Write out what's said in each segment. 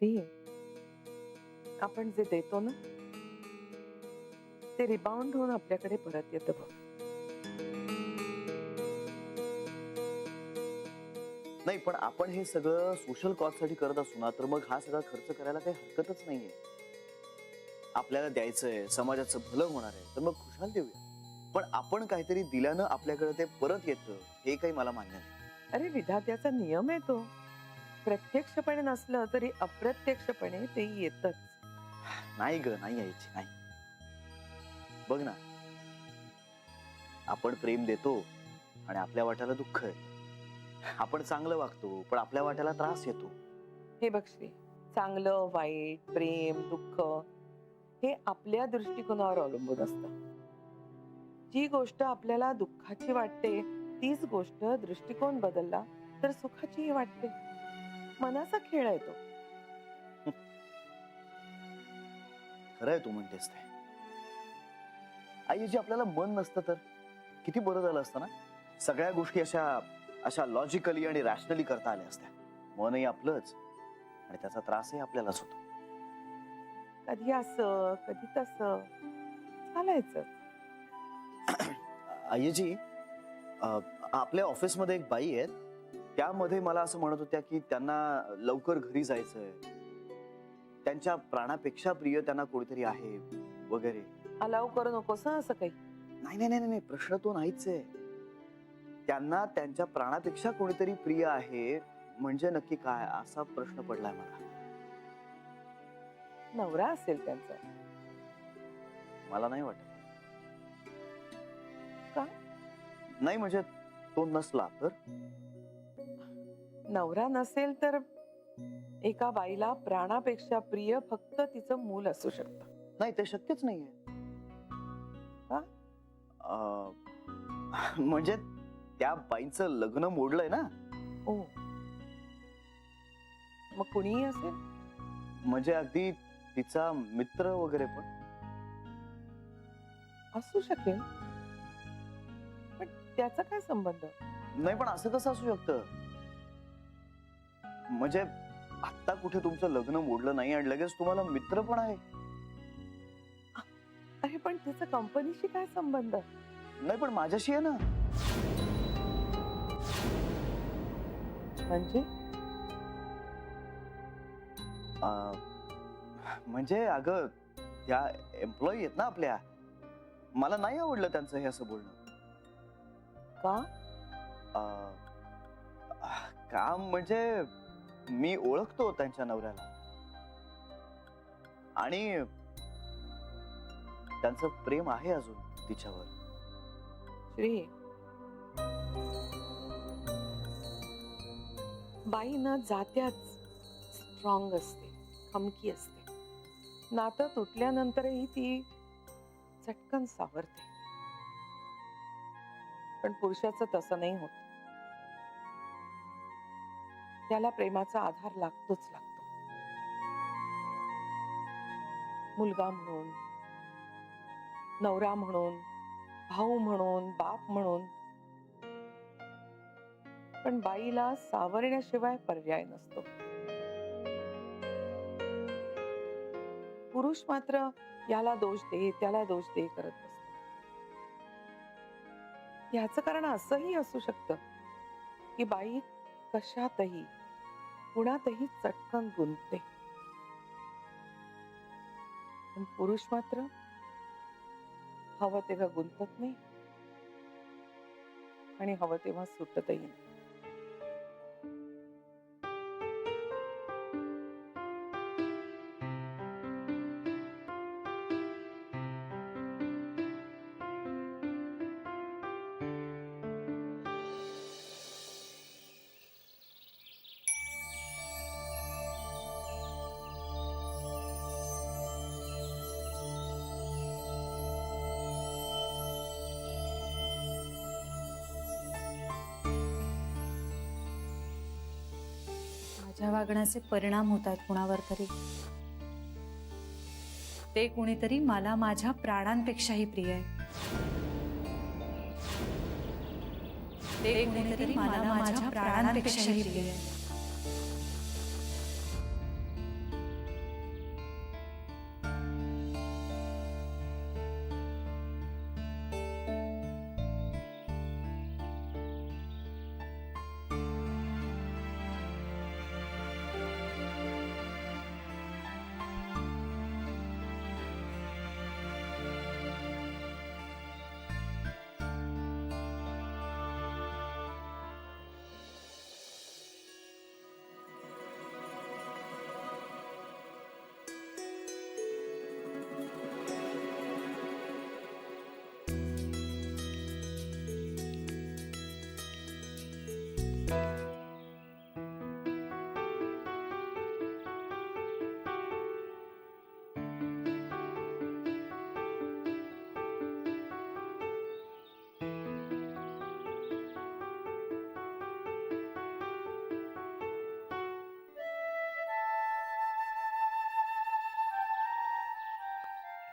श्री, आपण जे देतो ना ते रिबाउंड होऊन आपल्याकडे परत येतं बघ. नाही, पण आपण हे सगळं सोशल कॉज साठी करत असू ना, तर मग हा सगळा खर्च करायला काही हरकतच नाहीये. आपल्याला द्यायचंय, समाजाचं भलं होणार आहे, तर मग खुशाल देऊया. पण आपण काहीतरी दिल्यानं आपल्याकडे ते परत येतं, हे काही मला मान्य नाही. अरे विधात्याचा नियम आहे तो. प्रत्यक्षपणे नसलं तरी अप्रत्यक्षपणे ते येतच. नाही ग, नाही यायची, नाही. बघ ना, आपण प्रेम देतो आणि आपल्या वाट्याला दुःख आहे. आपण चांगलं वागतो पण आपल्या वाट्याला त्रास येतो. हे बघ श्री, चांगलं वाईट प्रेम दुःख हे आपल्या दृष्टिकोनावर अवलंबून असतं. जी गोष्ट आपल्याला दुःखाची वाटते तीच गोष्ट दृष्टिकोन बदलला तर सुखाचीही वाटते. मनाचा खेळ आहे तो. खरं आहे तू म्हणतेस ते. आई, जे आपल्याला मन नसतं तर किती बरं झालं असतं ना. सगळ्या गोष्टी अशा अशा लॉजिकली आणि रॅशनली करता आल्या असत्या. मनही आपलंच आणि त्याचा त्रासही आपल्यालाच होतो. कधी असं कधी तसं चालायचं. आईजी, आपल्या ऑफिसमध्ये एक बाई आहेत, त्यामध्ये मला असं म्हणत होत्या की त्यांना लवकर घरी जायचंय, त्यांच्या प्राणापेक्षा प्रिय त्यांना कोणीतरी आहे वगैरे. अलाव करू नकोस हं असं काही. नाही नाही नाही नाही, प्रश्न तो नाहीच आहे. त्यांना त्यांच्या प्राणापेक्षा कोणीतरी प्रिय आहे म्हणजे नक्की काय, असा प्रश्न पडलाय मला. नवरा असेल त्यांचा. मला नाही वाटत. का? नाही म्हणजे तो नसला तर. नवरा नसेल तर एका बाईला प्राणापेक्षा प्रिय फक्त तिचं मूल असू शकतं. नाही, ते शक्यच नाहीये. का? म्हणजे त्या बाईंचं लग्न मोडलंय ना. ओ, मग कुणीही असेल. म्हणजे अगदी तिचा मित्र वगैरे पण. असू शकेल पण त्याचा काय संबंध. नाही, पण असं कसं असू शकतं. म्हणजे आता कुठे तुमचं लग्न मोडलं नाही आणि लगेच तुम्हाला मित्र पण आहे. अरे पण तिचा कंपनीशी काय संबंध. नाही, पण माझ्याशी आहे ना. म्हणजे म्हणजे अगं, त्या एम्प्लॉई आहेत ना आपल्या, मला नाही आवडलं त्यांचं हे असं बोलणं. का? काम म्हणजे मी ओळखतो त्यांच्या नवऱ्याला आणि त्यांचं प्रेम आहे अजून तिच्यावर. श्री, बाई न जात्याच स्ट्रॉंग असते, खमकी असते. नातं तुटल्यानंतरही ती चटकन सावरते. पण पुरुषाचं तसं नाही होत. त्याला प्रेमाचा आधार लागतोच लागतो. मुलगा म्हणून, नवरा म्हणून, भाऊ म्हणून, बाप म्हणून. पण बाईला सावरण्याशिवाय पर्याय नसतो. पुरुष मात्र याला दोष दे त्याला दोष दे करत बसतो. याचं कारण असंही असू शकतं की बाई कशातही कुणातही चटकन गुंतते. पण पुरुष मात्र हवं तेव्हा गुंतत नाही आणि हवं तेव्हा सुटतही नाही. माझ्या वागण्याचे परिणाम होत आहेत कुणावर तरी. ते कुणीतरी मला माझ्या प्राणांपेक्षाही प्रिय आहे. ते कुणीतरी मला माझ्या प्राणांपेक्षाही प्रिय आहे.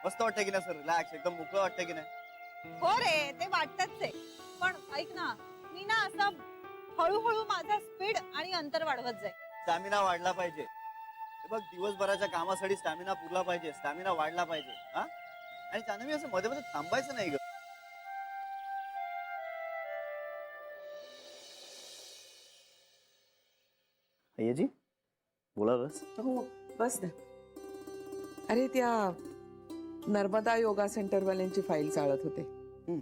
मस्त वाटतंय की नाही सर? रिलॅक्स, एकदम मोकळं वाटतंय की नाही? हो रे, ते वाटतच आहे. पण ऐक ना, मी ना असं हळूहळू माझा स्पीड आणि अंतर वाढवत जाईल. स्टॅमिना वाढला पाहिजे. हे बघ, दिवसभराच्या कामासाठी स्टॅमिना पुरला पाहिजे, स्टॅमिना वाढला पाहिजे. हा, आणि त्याने मी असं मध्ये मध्ये थांबायचं नाही ग. अय्याजी, बोला बस. हो बस ना. अरे त्या नर्मदा योगा सेंटर वाल्यांची फाईल चालत होते. हं.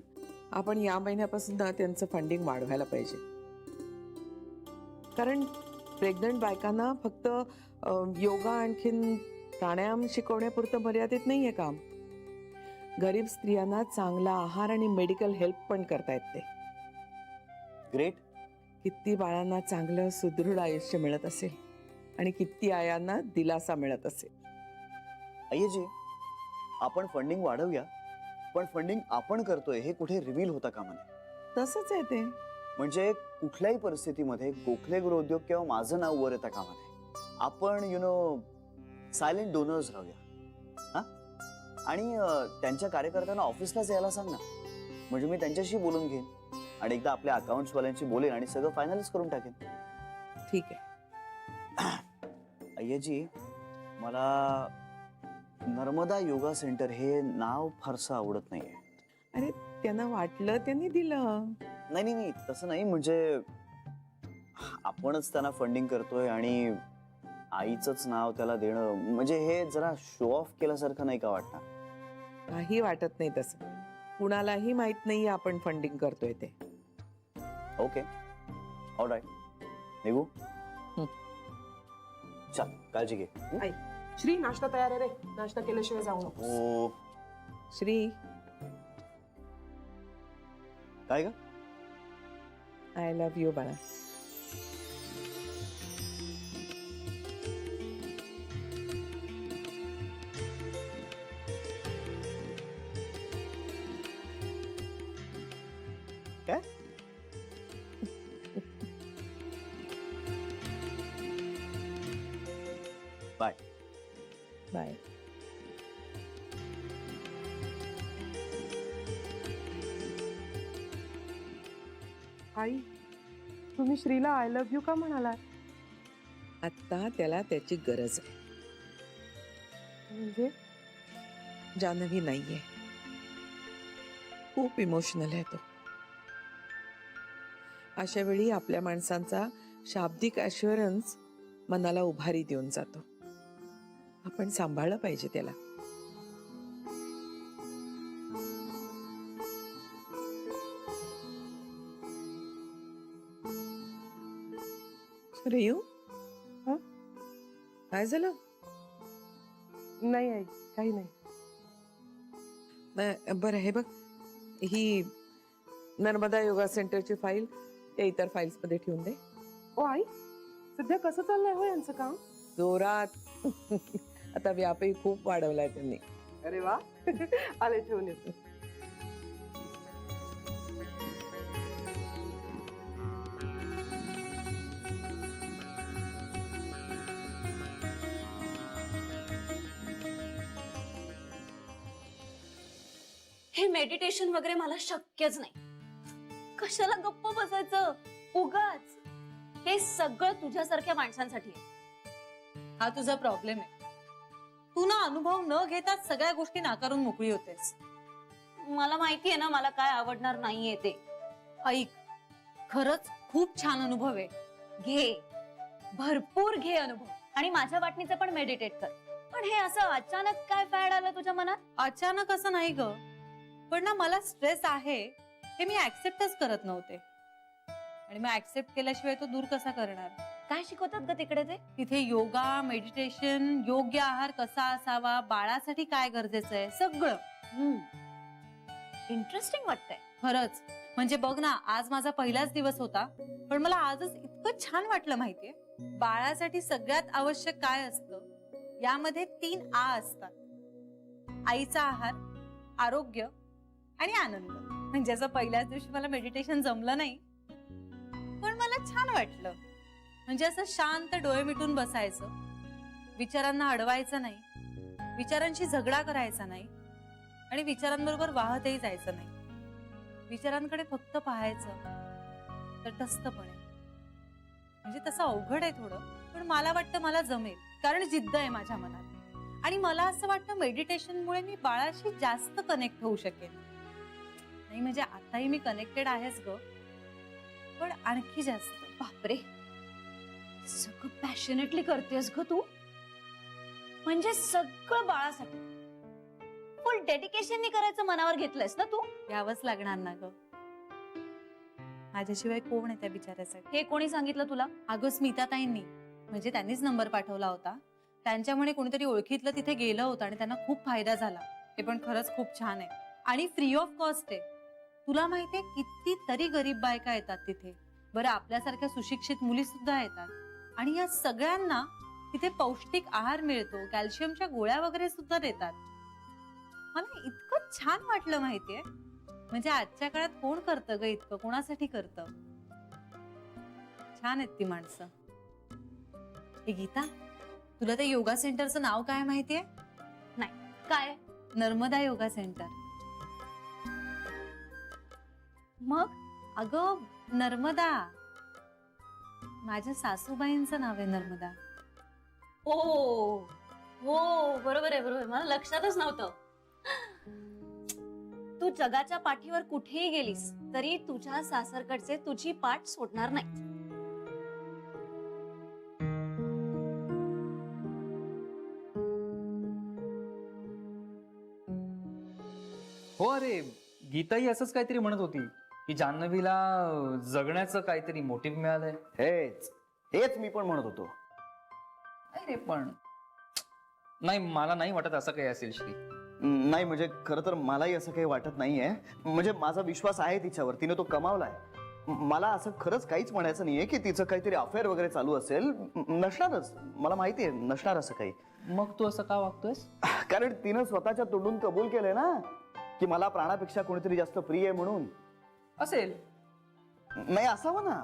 आपण या महिन्यापासून ना त्यांचं फंडिंग वाढवायला पाहिजे. कारण प्रेग्नंट बायकांना फक्त योगा आणखीन प्राणायाम शिकवण्यापुरतं मर्यादित नाहीये काम. गरीब स्त्रियांना चांगला आहार आणि मेडिकल हेल्प पण करतायत ते. ग्रेट. किती बाळांना चांगलं सुदृढ आयुष्य मिळत असेल आणि किती आयांना दिलासा मिळत असेल. अय्याजी, आपण फंडिंग वाढवूया, पण फंडिंग आपण करतोय हे कुठे रिव्हील होता कामा नये. तसंच आहे ते. म्हणजे कुठल्याही परिस्थितीमध्ये गोखले गृहोद्योग किंवा माझं नाव वर येता कामा नये. आपण सायलेंट डोनर्स राहूया. हा, आणि त्यांच्या कार्यकर्त्यांना ऑफिसलाच यायला सांग ना. म्हणजे मी त्यांच्याशी बोलून घेईन आणि एकदा आपल्या अकाउंट्स वाल्यांशी बोलेन आणि सगळं फायनलाइज करून टाकेन. ठीक आहे. अय्याजी, मला नर्मदा योगा सेंटर हे नाव फारसं आवडत नाहीये. अरे त्यांना वाटलं त्यांनी दिलं. नाही नाही नाही, तसं नाही. म्हणजे आपणच त्यांना फंडिंग करतोय आणि आईचंच नाव त्याला देणं म्हणजे हे जरा शो ऑफ केल्यासारखं नाही का वाटणार? काही वाटत नाही तसं. कुणालाही माहित नाही आपण फंडिंग करतोय ते. ओके, ऑलराईट, निघू. हं. चल, काळजी घे. हं? श्री, नाश्ता तयार आहे रे. नाश्ता केल्याशिवाय जाऊ नको. हो. श्री, काय ग? आय लव्ह यू बाळा. काय? बाय. बाय. आई, तुम्ही श्रीला आय लव्ह यू का म्हणाला? आता त्याला त्याची गरज आहे. म्हणजे जान्हवी नाहीये. खूप इमोशनल आहे तो. अशा वेळी आपल्या माणसांचा शाब्दिक ॲश्युरन्स मनाला उभारी देऊन जातो. आपण सांभाळलं पाहिजे त्याला. रेयू, हं? काय झालं? नाही आई, काही नाही. बरं, हे बघ, ही नर्मदा योगा सेंटरची फाईल त्या इतर फाईल्स मध्ये ठेवून दे. ओ आई, सध्या कसं चाललंय हो यांचं काम? जोरात. आता व्यापही खूप वाढवलाय त्यांनी. अरे वा. आले, ठेवून येतो. हे मेडिटेशन वगैरे मला शक्यच नाही. कशाला गप्प बसायचं उगाच? हे सगळं तुझ्यासारख्या माणसांसाठी आहे. हा तुझा प्रॉब्लेम आहे. तू ना अनुभव न घेताच सगळ्या गोष्टी नाकारून मोकळी होतेस. मला माहितीये ना मला काय आवडणार नाहीये ते. ऐक, खरंच खूप छान अनुभव आहे. घे, भरपूर घे अनुभव आणि माझ्या वाटणीचं पण मेडिटेट कर. पण हे असं अचानक काय फॅड आलं तुझ्या मनात? अचानक असं नाही ग, पण ना मला स्ट्रेस आहे हे मी ऍक्सेप्टच करत नव्हते. आणि मग ऍक्सेप्ट केल्याशिवाय तो दूर कसा करणार? काय शिकवतात ग तिकडे ते? तिथे योगा, मेडिटेशन, योग्य आहार कसा असावा, बाळासाठी काय गरजेचं आहे, सगळं. इंटरेस्टिंग वाटतंय खरंच. म्हणजे बघ ना, आज माझा पहिलाच दिवस होता, पण मला आजच इतकं छान वाटलं माहितीये. बाळासाठी सगळ्यात आवश्यक काय असतं, यामध्ये 3 आ असतात: आईचा आहार, आरोग्य आणि आनंद. म्हणजे असं पहिल्याच दिवशी मला मेडिटेशन जमलं नाही, पण मला छान वाटलं. म्हणजे असं शांत डोळे मिटून बसायचं, विचारांना अडवायचं नाही, विचारांशी झगडा करायचा नाही, आणि विचारांबरोबर वाहतही जायचं नाही. विचारांकडे फक्त पाहायचं तटस्थपणे. म्हणजे तसं अवघड आहे थोडं, पण मला वाटतं मला जमेल, कारण जिद्द आहे माझ्या मनात. आणि मला असं वाटतं मेडिटेशनमुळे मी बाळाशी जास्त कनेक्ट होऊ शकेन. नाही म्हणजे आताही मी कनेक्टेड आहेच ग, पण आणखी जास्त. बापरे, सगळं पॅशनेटली करतेस ग तू. म्हणजे सगळं बाळासाठी फुल डेडिकेशननी करायचं मनावर घेतलंयस ना तू. यावंच लागणार ना ग, माझ्याशिवाय कोण आहे त्या बिचाऱ्यासाठी. हे कोणी सांगितलं तुला? अगं स्मिताताईंनी, म्हणजे त्यांनीच नंबर पाठवला होता. त्यांच्यामुळे कोणीतरी ओळखीतलं तिथे गेलं होतं आणि त्यांना खूप फायदा झाला. ते पण खरंच खूप छान आहे आणि फ्री ऑफ कॉस्ट आहे. तुला माहितीये कितीतरी गरीब बायका येतात तिथे. बरं, आपल्यासारख्या सुशिक्षित मुली सुद्धा येतात आणि या सगळ्यांना तिथे पौष्टिक आहार मिळतो, कॅल्शियमच्या गोळ्या वगैरे सुद्धा देतात. मला इतकं छान वाटलं माहितीये. म्हणजे आजच्या काळात कोण करतं ग इतकं, कोणासाठी करतं. छान आहेत ती माणसं. हे गीता, तुला त्या योगा सेंटरचं नाव काय माहितीये? काय? नर्मदा योगा सेंटर. मग अगं नर्मदा, माझ्या सासूबाईंचं नाव आहे नर्मदा. ओ हो, बरोबर आहे, बरोबर. मला लक्षातच नव्हतं. तू जगाच्या पाठीवर कुठेही गेलीस तरी तुझ्या सासरकडचे तुझी पाठ सोडणार नाही. हो, अरे गीताही असंच काहीतरी म्हणत होती की जान्हवीला जगण्याचं काहीतरी मोटिव्ह मिळालंय. हेच हेच मी पण म्हणत होतो. अरे पण नाही, मला नाही वाटत असं काही असेल श्री. नाही म्हणजे खरं तर मलाही असं काही वाटत नाहीये. म्हणजे माझा विश्वास आहे तिच्यावर, तिने तो कमावलाय. मला असं खरंच काहीच म्हणायचं नाहीये की तिचं काहीतरी अफेअर वगैरे चालू असेल. नसणारच, मला माहितीये नसणार असं काही. मग तू असं का वागतोयस? कारण तिनं स्वतःच्या तोंडून कबूल केलंय ना की मला प्राणापेक्षा कोणीतरी जास्त प्रिय आहे म्हणून. असेल. नाही, असावं ना,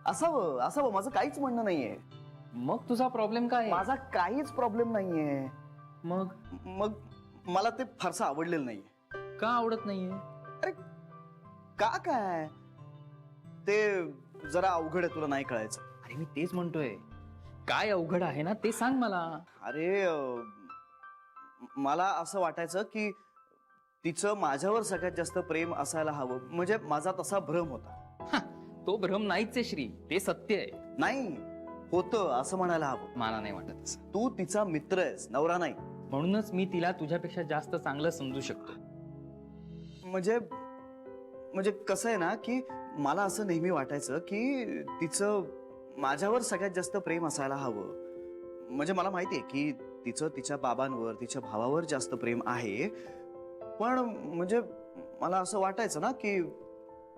असावं असावं. माझं काहीच म्हणणं नाहीये. मग तुझा प्रॉब्लेम काय आहे? माझा काहीच प्रॉब्लेम नाहीये. मग मग मला ते फारसं आवडलेलं नाहीये. का आवडत नाहीये? का काय ते जरा अवघड आहे, तुला नाही कळायचं. अरे मी तेच म्हणतोय, काय अवघड आहे ना ते सांग मला. अरे मला असं वाटायचं की तिचं माझ्यावर सगळ्यात जास्त प्रेम असायला हवं. म्हणजे माझा तसा भ्रम होता. तो भ्रम नाहीच आहे श्री, ते सत्य आहे. नाही होतं असं म्हणायला हवं. मला नाही वाटत असं. तू तिचा मित्र आहेस, नवरा नाही. म्हणूनच मी तिला तुझ्यापेक्षा जास्त चांगलं समजू शकतो. म्हणजे कसं आहे ना की मला असं नेहमी वाटायचं की तिचं माझ्यावर सगळ्यात जास्त प्रेम असायला हवं. म्हणजे मला माहितीये की तिचं तिच्या बाबांवर, तिच्या भावावर जास्त प्रेम आहे. पण म्हणजे मला असं वाटायचं ना की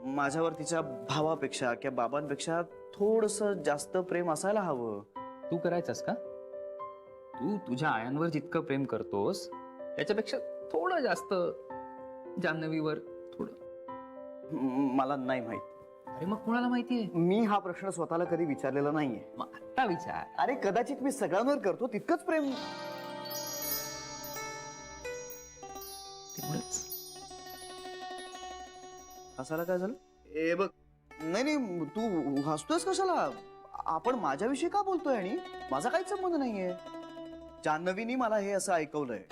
माझ्यावर तिच्या भावापेक्षा किंवा बाबांपेक्षा थोडंसं जास्त प्रेम असायला हवं. तू करायचंस का? तू तुझ्या आयांवर जितकं प्रेम करतोस त्याच्यापेक्षा थोडं जास्त जान्हवीवर थोडं. मला नाही माहित. अरे मग कोणाला माहितीये? मी हा प्रश्न स्वतःला कधी विचारलेला नाहीये. मग आता विचार. अरे कदाचित मी सगळ्यांवर करतो तितकंच प्रेम. तेवढंच. हसायला काय झालं? ए बघ, नाही नाही, तू हसतोयस कशाला? आपण माझ्याविषयी का बोलतोय? आणि माझा काहीच संबंध नाहीये. जान्हवीनी मला हे असं ऐकवलंय.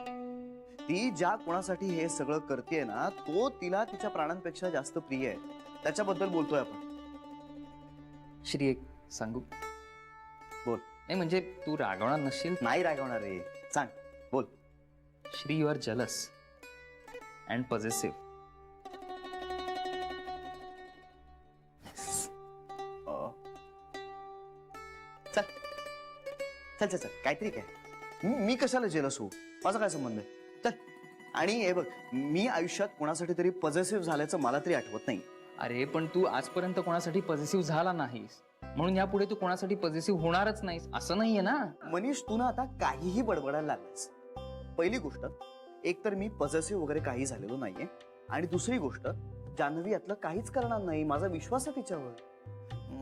ती ज्या कोणासाठी हे सगळं करतेय ना, तो तिला तिच्या प्राणांपेक्षा जास्त प्रिय आहे. त्याच्याबद्दल बोलतोय आपण. श्री, एक सांगू? बोल. नाही म्हणजे तू रागवणार नसशील? नाही रागवणार रे, सांग, बोल. Shri, you are jealous and possessive. चल चल चल चल, काहीतरी काय. मी कशाला जेलस होऊ? माझा काय संबंध आहे? चल. आणि हे बघ, मी आयुष्यात कोणासाठी तरी पॉझिटिव्ह झाल्याचं मला तरी आठवत नाही. अरे पण तू आजपर्यंत कोणासाठी पॉझिटिव्ह झाला नाहीस, म्हणून यापुढे तू कोणासाठी पॉझिटिव्ह होणारच नाहीस असं नाहीये ना. मनीष, तू ना आता काहीही बडबडायला लागलास. पहिली गोष्ट, एक तर मी पॉझिटिव्ह वगैरे काही झालेलो नाहीये. आणि दुसरी गोष्ट, जान्हवी यातलं काहीच करणार नाही. माझा विश्वास आहे तिच्यावर.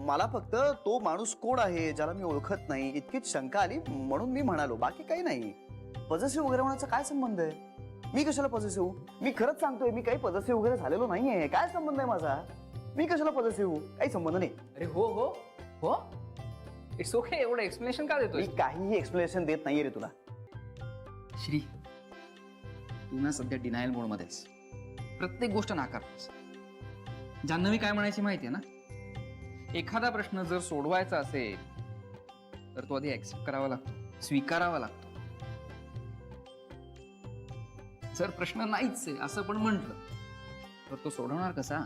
मला फक्त तो माणूस कोण आहे ज्याला मी ओळखत नाही इतकीच शंका आली, म्हणून मी म्हणालो, बाकी काही नाही. पॉझिटिव्ह वगैरे होण्याचा काय संबंध आहे? मी कशाला पॉझिटिव्ह मी खरंच सांगतोय मी काही पॉझिटिव्ह वगैरे झालेलो नाहीये काय संबंध आहे माझा मी कशाला पॉझिटिव्ह काही संबंध नाही अरे हो हो हो इट्स ओके एवढं एक्सप्लेनेशन का देतोय मी काहीही एक्सप्लेनेशन देत नाहीये रे तुला श्री तू ना सध्या डिनायल मोड मध्येच प्रत्येक गोष्ट नाकारतोस जान्हवी काय म्हणायची माहितीये ना एखादा प्रश्न जर सोडवायचा असेल तर तो आधी ऍक्सेप्ट करावा लागतो स्वीकारावा लागतो जर प्रश्न नाहीच आहे असं पण म्हटलं तर तो सोडवणार कसा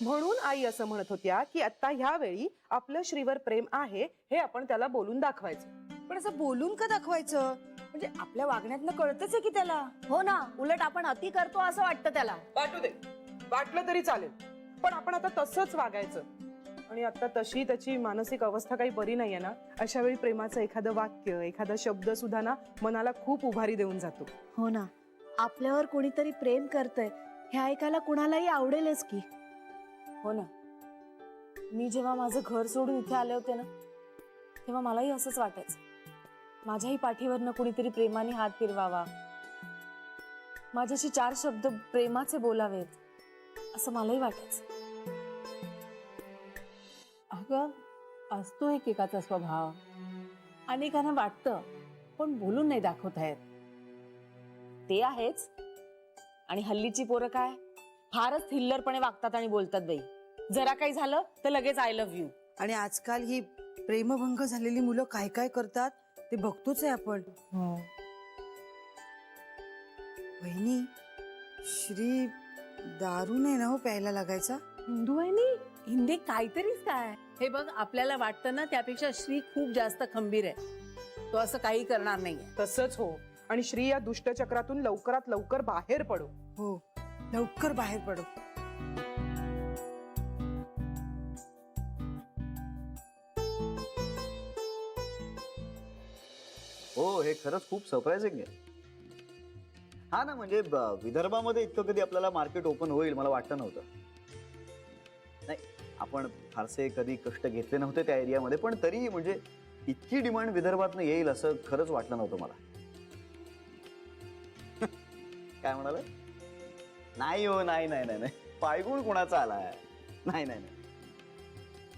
म्हणून आई असं म्हणत होत्या की आता ह्या वेळी आपलं श्रीवर प्रेम आहे हे आपण त्याला बोलून दाखवायचं. पण असं बोलून का दाखवायचं म्हणजे आपल्या वागण्यातनं कळतच आहे की त्याला. हो ना, उलट आपण अति करतो असं वाटतं त्याला. वाटू दे, वाटलं तरी चालेल, पण आपण आता तसंच वागायचं. आणि आता तशी त्याची मानसिक अवस्था काही बरी नाहीये ना, अशा वेळी प्रेमाचं एखादं वाक्य एखादा शब्द सुद्धा ना मनाला खूप उभारी देऊन जातो. हो ना, आपल्यावर कोणीतरी प्रेम करतंय हे ऐकायला कुणालाही आवडेलच की. हो ना, मी जेव्हा माझं घर सोडून इथे आले होते ना तेव्हा मलाही असंच वाटायचं माझ्याही पाठीवरनं कुणीतरी प्रेमाने हात फिरवावा, माझ्याशी 4 शब्द प्रेमाचे बोलावेत असं मलाही वाटायचं. अगं असतो एकेकाचा स्वभाव, अनेकांना वाटतं पण बोलून नाही दाखवता येत. ते आहेच. आणि हल्लीची पोरं काय फारच थिल्लरपणे वागतात आणि बोलतात बाई. जरा काही झालं तर लगेच आय लव्ह यू. आणि आजकाल ही प्रेमभंग झालेली मुलं काय काय करतात ते बघतोच आहे आपण. बहिणी, श्री दारू नाही ना हो प्यायला लागायचा. हिंदू आहे नी हिंदे काहीतरीच काय. हे बघ आपल्याला वाटतं ना त्यापेक्षा श्री खूप जास्त खंबीर आहे. तो असं काही करणार नाहीये. तसंच हो. आणि श्री या दुष्टचक्रातून लवकरात लवकर बाहेर पडो. हो, लवकर बाहेर पडो. हो हे खरंच खूप सरप्राइझिंग आहे. हा ना म्हणजे विदर्भामध्ये इतकं कधी आपल्याला मार्केट ओपन होईल मला वाटतं नव्हतं. नाही आपण फारसे कधी कष्ट घेतले नव्हते त्या एरियामध्ये, पण तरी म्हणजे इतकी डिमांड विदर्भातनं येईल असं खरंच वाटलं नव्हतं मला. काय म्हणाल? नाही हो, नाही नाही नाही नाही, पायगुण कोणाचा आलाय? नाही नाही नाही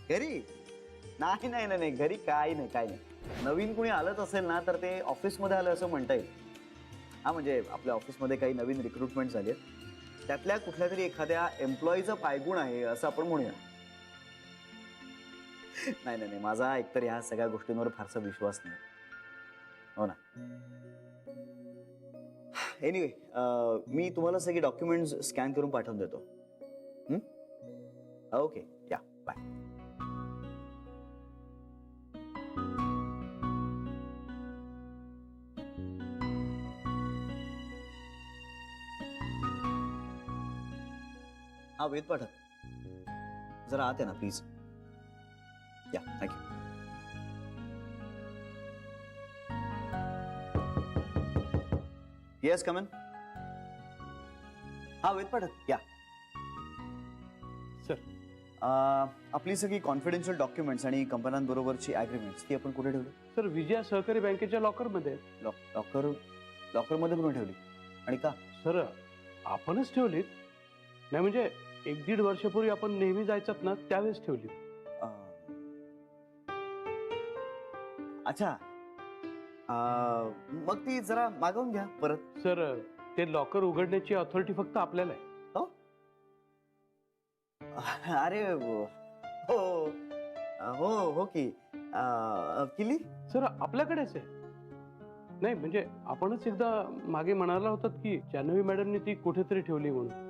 घरी नाही नाही नाही नाही घरी काय नाही काय नाही. नवीन कुणी आलंच असेल ना तर ते ऑफिसमध्ये आलं असं म्हणता येईल. हा म्हणजे आपल्या ऑफिसमध्ये काही नवीन रिक्रुटमेंट झाली आहेत, त्यातल्या कुठल्या तरी एखाद्या एम्प्लॉईचा पायगुण आहे असं आपण म्हणूया. नाही नाही नाही माझा एकतर ह्या सगळ्या गोष्टींवर फारसा विश्वास नाही. हो ना. एनिवे मी तुम्हाला सगळे डॉक्युमेंट्स स्कॅन करून पाठवून देतो. ओके या बाय. हा वेद पाठक जरा आत आहे ना प्लीज. या थँक्यू. येस कमन. हा वेद पाठक या. सर आपली सगळी कॉन्फिडेन्शियल डॉक्युमेंट्स आणि कंपन्यांबरोबरची ॲग्रीमेंट्स ती आपण कुठे ठेवली? सर विजया सहकारी बँकेच्या लॉकरमध्ये. लॉकरमध्ये कुठे ठेवली आणि का? सर आपणच ठेवलीत. नाही म्हणजे 1-1.5 वर्षापूर्वी आपण नेहमी जायचं ना त्यावेळेस ठेवली. अच्छा मग ती जरा मागवून घ्या परत. सर ते लॉकर उघडण्याची ऑथॉरिटी फक्त आपल्याला आहे. अरे हो हो हो की किली. सर आपल्याकडेच आहे. नाही म्हणजे आपणच एकदा मागे म्हणाला होतात की जान्हवी मॅडमनी ती कुठेतरी ठेवली म्हणून.